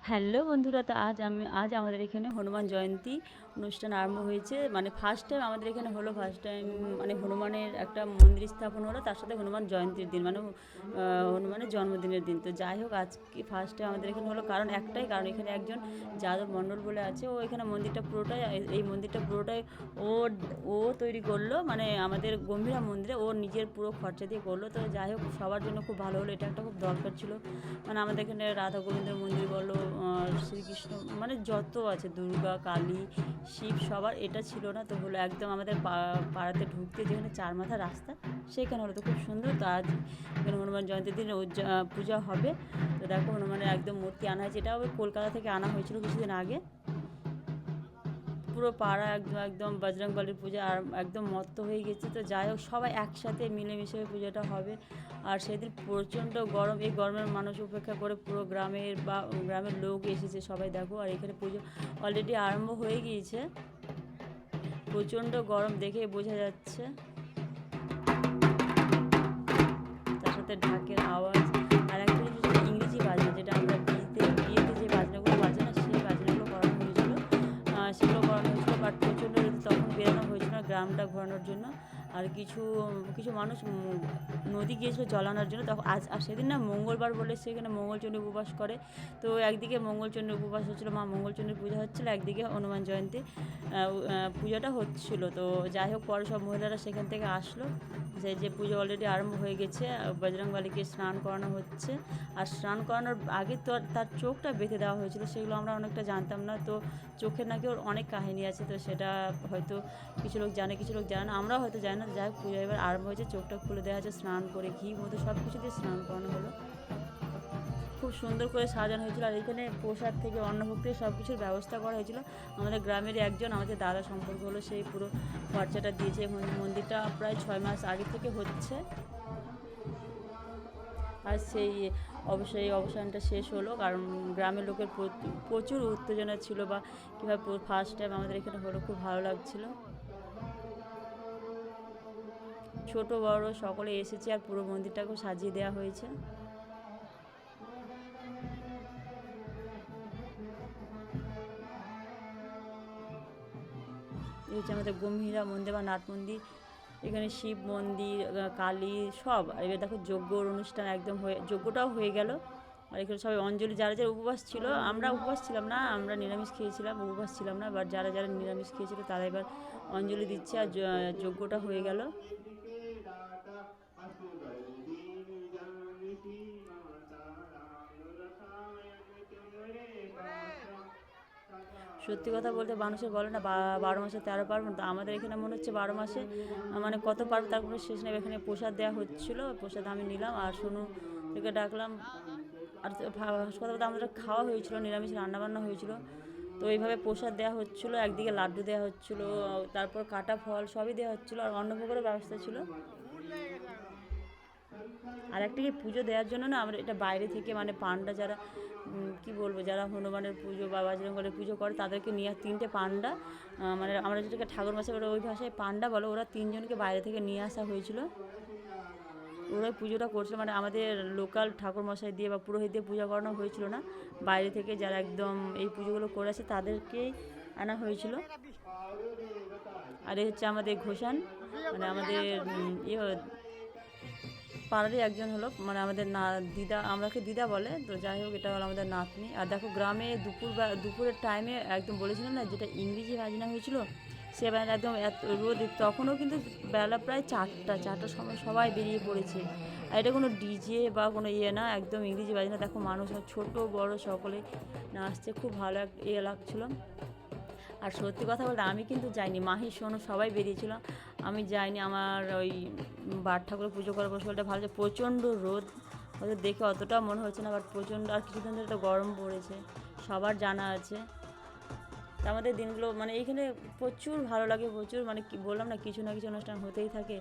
Hello বন্ধুরা, তো আজ আমাদের এখানে হনুমান জয়ন্তী অনুষ্ঠান আরম্ভ হয়েছে। মানে ফার্স্ট টাইম আমাদের এখানে হলো, ফার্স্ট টাইম মানে হনুমানের একটা মন্দির স্থাপন হলো, তার সাথে হনুমান জয়ন্তীর দিন মানে হনুমানের জন্মদিনের দিন। তো যাই হোক, আজকে ফার্স্ট টাইম আমাদের এখানে হলো, কারণ একটাই কারণ, এখানে একজন যাদব মণ্ডল বলে আছে, ও এখানে মন্দিরটা পুরোটাই, এই মন্দিরটা পুরোটাই ও ও তৈরি করলো, মানে আমাদের গম্ভীরা মন্দিরে ও নিজের পুরো খরচা দিয়ে করলো। তো যাই হোক, সবার জন্য খুব ভালো হলো, এটা একটা খুব দরকার ছিল। মানে আমাদের এখানে রাধা গোবিন্দের মন্দির বলো, শ্রীকৃষ্ণ মানে যত আছে, দুর্গা, কালী, শিব, সবার এটা ছিল না। তো হলো একদম আমাদের পাড়াতে ঢুকতে যেখানে চার মাথা রাস্তা, সেখানে হলো। তো খুব সুন্দর। তো আজ এখানে হনুমান জয়ন্তীর দিন পূজা হবে। তো দেখো, হনুমানের একদম মূর্তি আনা হয়েছে, এটা কলকাতা থেকে আনা হয়েছিল কিছুদিন আগে। পুরো পাড়া একদম একদম বজরংবলীর পূজা আর একদম মত্ত হয়ে গেছে। তো যাই হোক, সবাই একসাথে মিলেমিশে পূজাটা হবে। আর সেদিন প্রচণ্ড গরম, এই গরমের মানুষ উপেক্ষা করে পুরো গ্রামের লোক এসেছে সবাই, দেখো। আর এখানে পুজো অলরেডি আরম্ভ হয়ে গিয়েছে, প্রচণ্ড গরম দেখে বোঝা যাচ্ছে। তার সাথে ঢাকের আওয়াজ, আর একটা জিনিস হচ্ছে ইংরেজি বাজনা, যেটা আমরা বিয়েতে যে বাজনাগুলো বাজে না, সেই বাজনাগুলো করানো হয়েছিল। সেগুলো করানো হয়েছিল, বাট প্রচণ্ড তখন বেরোনো হয়েছিল না গ্রামটা ঘোরানোর জন্য। আর কিছু কিছু মানুষ নদী গিয়েছিল জল আনার জন্য। তখন আর সেদিন না মঙ্গলবার বলে সেখানে মঙ্গলচণ্ডী উপবাস করে। তো একদিকে মঙ্গলচণ্ডী উপবাস হচ্ছিলো, মা মঙ্গলচণ্ডীর পূজা হচ্ছিলো, একদিকে হনুমান জয়ন্তী পূজাটা হচ্ছিলো। তো যাই হোক, পরে সব মহিলারা সেখান থেকে আসলো, যে পুজো অলরেডি আরম্ভ হয়ে গেছে। বজরংবলীকে স্নান করানো হচ্ছে। আর স্নান করানোর আগে তো তার চোখটা বেঁধে দেওয়া হয়েছিল, সেগুলো আমরা অনেকটা জানতাম না। তো চোখের নাকি ওর অনেক কাহিনী আছে, তো সেটা হয়তো কিছু লোক জানে, কিছু লোক জানে না, আমরাও হয়তো জানি না। যাই হোক, পুজো এবার আরম্ভ হয়েছে, চোখটা খুলে দেওয়া হয়েছে, স্নান করে ঘি মধু সব কিছু দিয়ে স্নান করানো হলো। খুব সুন্দর করে সাজানো হয়েছিল। আর এখানে প্রসাদ থেকে অন্নভোগ থেকে সব কিছুর ব্যবস্থা করা হয়েছিল। আমাদের গ্রামের একজন আমাদের দাদা সম্পর্ক হলো, সেই পুরো খরচাটা দিয়েছে। মন্দিরটা প্রায় 6 মাস আগে থেকে হচ্ছে, আর অবশ্যই এই অবসানটা শেষ হলো, কারণ গ্রামের লোকের প্রচুর উত্তেজনা ছিল, বা কীভাবে ফার্স্ট টাইম আমাদের এখানে হলো, খুব ভালো লাগছিল। ছোট বড় সকলে এসেছে, আর পুরো মন্দিরটাকেও সাজিয়ে দেওয়া হয়েছে। এই হচ্ছে আমাদের গম্ভীরা মন্দির বা নাট মন্দির। এখানে শিব মন্দির, কালী সব। এবার দেখো, যজ্ঞর অনুষ্ঠান একদম যজ্ঞটাও হয়ে গেল। আর এখানে সবাই অঞ্জলি, যারা যারা উপবাস ছিল, আমরা উপবাস ছিলাম না, আমরা নিরামিষ খেয়েছিলাম, উপবাস ছিলাম না। বাট যারা যারা নিরামিষ খেয়েছিল তারা এবার অঞ্জলি দিচ্ছে, আর যজ্ঞটা হয়ে গেল। সত্যি কথা বলতে, মানুষের বলে না 12 মাসে 13 পার্বণ, তো আমাদের এখানে মনে হচ্ছে 12 মাসে মানে কত পার্বণ তার কোনো শেষ নেই। এখানে প্রসাদ দেওয়া হচ্ছিলো, প্রসাদ আমি নিলাম, আর সোনু থেকে ডাকলাম। আর কথা বলতে আমাদের খাওয়া হয়েছিল, নিরামিষ রান্নাবান্না হয়েছিল। তো এইভাবে প্রসাদ দেওয়া হচ্ছিলো, একদিকে লাড্ডু দেওয়া হচ্ছিলো, তারপর কাটা ফল সবই দেওয়া হচ্ছিলো, আর অন্নভোগেরও ব্যবস্থা ছিল। আর একটা কি, পুজো দেওয়ার জন্য না আমরা এটা বাইরে থেকে, মানে পান্ডা যারা কি বলবো, যারা হনুমানের পুজো বা বজরংবলীর পুজো করে, তাদেরকে নিয়ে 3টে পান্ডা, মানে আমরা যেটাকে ঠাকুর মশাই বলে, ওই ভাষায় পান্ডা বলো, ওরা 3জনকে বাইরে থেকে নিয়ে আসা হয়েছিল। ওরাই পুজোটা করছিল, মানে আমাদের লোকাল ঠাকুর মশাই দিয়ে বা পুরোহিত দিয়ে পূজা করানো হয়েছিল না। বাইরে থেকে যারা একদম এই পুজোগুলো করে আসে তাদেরকেই আনা হয়েছিল। আর এই হচ্ছে আমাদের ঘোষান, মানে আমাদের ইয়ে পাড়ারই একজন হলো, মানে আমাদের দিদা, আমাকে দিদা বলে। তো যাই হোক, এটা হলো আমাদের নাতনি। আর দেখো, গ্রামে দুপুরের টাইমে একদম বলেছিলাম না, যেটা ইংরেজি বাজনা হয়েছিল, সে বাজনা একদম এত রোদ, তখনও কিন্তু বেলা প্রায় 4টার সময় সবাই বেরিয়ে পড়েছে। আর এটা কোনো ডিজে বা কোনো ইয়ে না, একদম ইংরেজি বাজনা। দেখো, মানুষ ছোট বড় সকলে নাচছে, খুব ভালো ইয়ে লাগছিলো। আর সত্যি কথা বলতে, আমি কিন্তু যাইনি, মাহি সোনু সবাই বেরিয়েছিল, আমি যাইনি। আমার ওই বাট ঠাকুরের পুজো করার পর শরীরটা ভালো, প্রচণ্ড রোদ, হয়তো দেখে অতটা মনে হচ্ছে না, বাট প্রচণ্ড। আর কিছুদিন ধরে তো গরম পড়েছে, সবার জানা আছে। তা আমাদের দিনগুলো মানে এইখানে প্রচুর ভালো লাগে, প্রচুর, মানে কি বললাম না, কিছু না কিছু অনুষ্ঠান হতেই থাকে।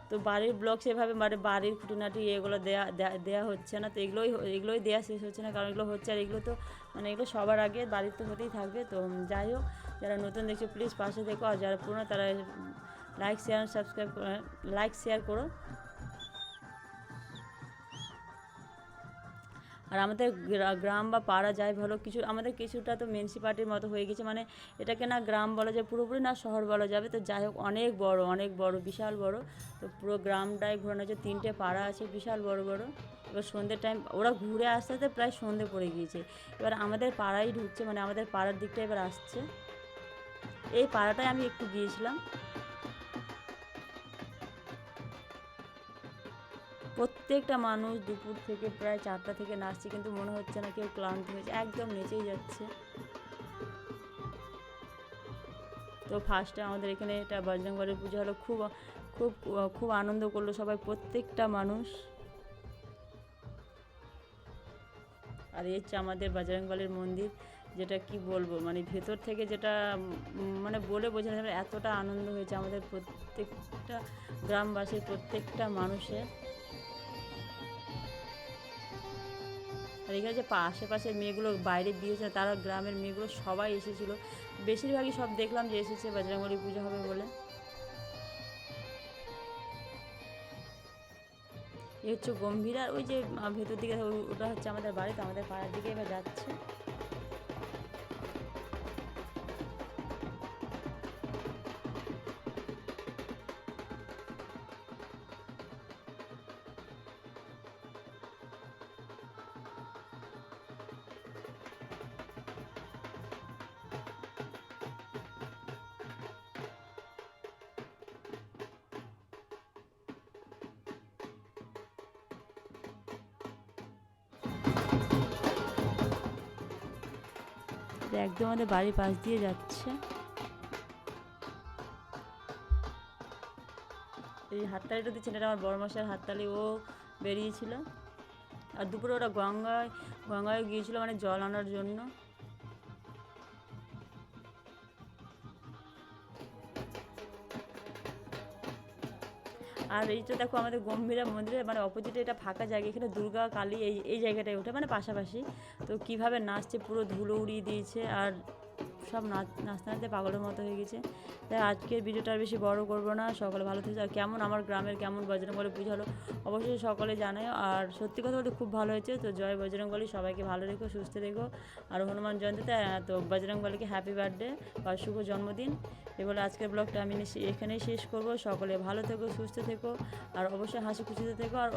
তো বাড়ির ব্লগ সেভাবে, মানে বাড়ির খুঁটিনাটি এগুলো দেয়া হচ্ছে না। তো এগুলোই দেওয়া শেষ হচ্ছে না, কারণ এগুলো হচ্ছে। আর এগুলো তো মানে এগুলো সবার আগে বাড়ির তো হতেই থাকবে। তো যাই হোক, যারা নতুন দেখছো প্লিজ পাশে থেকো, আর যারা পুরনো তারা লাইক শেয়ার করো। আর আমাদের গ্রাম বা পাড়া যাই ভালো কিছু আমাদের কিছুটা তো মিউনিসিপালিটির মতো হয়ে গেছে, মানে এটাকে না গ্রাম বলা যায় পুরোপুরি, না শহর বলা যাবে। তো যাই হোক অনেক বড় বিশাল বড়। তো পুরো গ্রামটাই ঘোরানো হচ্ছে, 3টে পাড়া আছে বিশাল বড় বড়। এবার সন্ধ্যের টাইম ওরা ঘুরে আসতে আসতে প্রায় সন্ধে পড়ে গিয়েছে। এবার আমাদের পাড়ায় ঢুকছে, মানে আমাদের পাড়ার দিকটা এবার আসছে। এই পাড়াটায় আমি একটু গিয়েছিলাম। প্রত্যেকটা মানুষ দুপুর থেকে প্রায় 4টা থেকে নাচছে, কিন্তু মনে হচ্ছে না কেউ ক্লান্ত হয়েছে, একদম নেচেই যাচ্ছে। তো ফার্স্টে আমাদের এখানে এটা বজরংবলীর পুজো হলো, খুব খুব খুব আনন্দ করলো সবাই, প্রত্যেকটা মানুষ। আর এই হচ্ছে আমাদের বজরংবলীর মন্দির, যেটা কি বলবো, মানে ভেতর থেকে যেটা মানে বলে বোঝানো যাবে, এতটা আনন্দ হয়েছে আমাদের প্রত্যেকটা গ্রামবাসীর, প্রত্যেকটা মানুষের। আর এখানে যে আশেপাশের মেয়েগুলো বাইরে দিয়েছে, তারা গ্রামের মেয়েগুলো সবাই এসেছিলো, বেশিরভাগই সব দেখলাম যে এসেছে বজরংবলী পুজো হবে বলে। এই হচ্ছে গম্ভীর, আর ওই যে ভেতর দিকে ওটা হচ্ছে আমাদের বাড়ি। তো আমাদের পাড়ার দিকে এবার যাচ্ছে। একদম আমাদের বাড়ির পাশ দিয়ে যাচ্ছে। এই হাততালিটা দিচ্ছেন, এটা আমার বড় মশাইয়ের হাততালি, ও বেরিয়েছিল। আর দুপুরে ওরা গঙ্গায় গিয়েছিল, মানে জল আনার জন্য। আর এইটা দেখো আমাদের গম্ভীরা মন্দিরের মানে অপোজিটে এটা ফাঁকা জায়গা, এখানে দুর্গা কালী এই জায়গাটায় ওঠে, মানে পাশাপাশি। তো কীভাবে নাচছে, পুরো ধুলো উড়িয়ে দিয়েছে, আর সব নাচতে নাচতে পাগলের মতো হয়ে গেছে। তাই আজকের ভিডিওটা আর বেশি বড় করবো না। সকলে ভালো থেকো। আর কেমন আমার গ্রামের কেমন বজরংবলী পুজো হলো অবশ্যই সকলে জানায়। আর সত্যি কথা বলতে খুব ভালো হয়েছে। তো জয় বজরংবলী, সবাইকে ভালো রেখো, সুস্থ রেখো। আর হনুমান জয়ন্তীতে তো বজরংবলীকে হ্যাপি বার্থডে বা শুভ জন্মদিন। এ বলে আজকের ব্লগটা আমি এখানেই শেষ করব। সকলে ভালো থেকো, সুস্থ থেকো, আর অবশ্যই হাসি খুশিতে থেকো। আর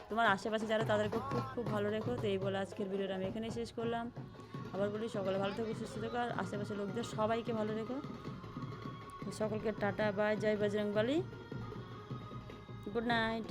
তোমার আশেপাশে যারা তাদেরকে খুব খুব ভালো রেখো। তো এই বলে আজকের ভিডিওটা আমি এখানেই শেষ করলাম। আবার বলি সকলে ভালো থেকো, সুস্থ থেকো, আর আশেপাশের লোকদের সবাইকে ভালো রেখো। সকলকে টাটা, বাই, জয় বজরংবলী, গুড নাইট।